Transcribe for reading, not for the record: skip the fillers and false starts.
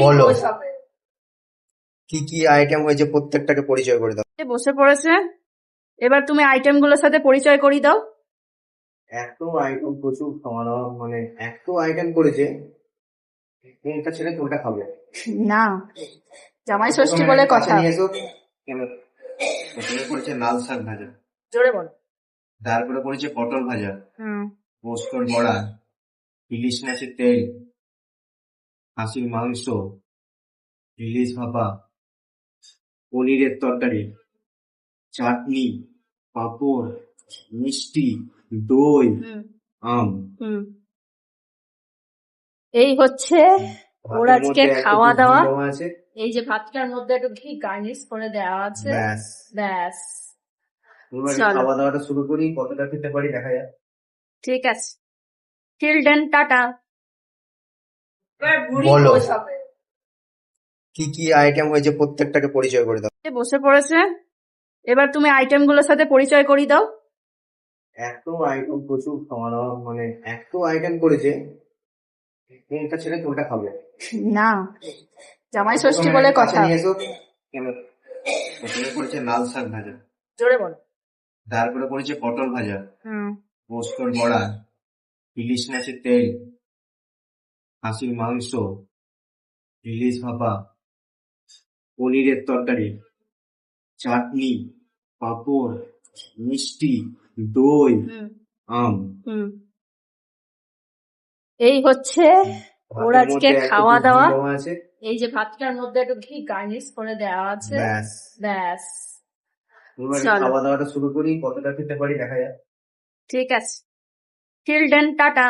বলো কি কি আইটেম হয়েছে প্রত্যেকটাকে পরিচয় করে দাও। বসে পড়েছে, এবার তুমি আইটেম গুলোর সাথে পরিচয় করিয়ে দাও। এত আইটেম, প্রচুর খাওয়া দাওয়া, মানে এত আইটেম করেছে, কোনটা ছেড়ে কোনটা খাবে? না, জামাই ষষ্ঠী বলে কথা। নিয়ে এসো। কেন? প্রথমে করেছে লাল শাক ভাজা, জোরে বলো। তারপরে করেছে পটল ভাজা, হুম পোস্তর বড়া, ইলিশ মাছের তেল, খাসির মাংস, ইলিশ ভাপা, পনিরের তরকারি, চাটনি, পাঁপড়, মিষ্টি, দই, হুম আম। হুম এই হচ্ছে ওর ভাতের আজকে মধ্যে একটু খাওয়া ঘি দাওয়া। দেওয়া আছে। এই যে ভাতটার মধ্যে একটু ঘি গার্নিশ করে দেওয়া আছে। ব্যাস, ব্যাস, এবার চলো খাওয়া দাওয়াটা শুরু করি, কতটা খেতে পারি দেখা যাক। ঠিক আছে, টিল দেন, টাটা। বলো কি কি আইটেম হয়েছে প্রত্যেকটাকে পরিচয় করে দাও। বসে পড়েছে, এবার তুমি আইটেম গুলোর সাথে পরিচয় করিয়ে দাও। এত আইটেম, প্রচুর খাওয়া দাওয়া, মানে এত আইটেম করেছে, কোনটা ছেড়ে কোনটা খাবে? না, জামাই ষষ্ঠী বলে কথা। নিয়ে এসো। কেন? প্রথমে করেছে লাল শাক ভাজা, জোরে বলো। তারপরে করেছে পটল ভাজা, হুম পোস্তর বড়া, ইলিশ মাছের তেল, খাসির মাংস, ইলিশ ভাপা, পনিরের তরকারি, চাটনি, পাঁপড়, মিষ্টি, দই, হুম আম। হুম এই হচ্ছে ওর ভাতের আজকে মধ্যে একটু খাওয়া ঘি দাওয়া। দেওয়া আছে। এই যে ভাতটার মধ্যে একটু ঘি গার্নিশ করে দেওয়া আছে। ব্যাস, ব্যাস, এবার চলো খাওয়া দাওয়াটা শুরু করি, কতটা খেতে পারি দেখা যাক। ঠিক আছে, টিল দেন, টাটা।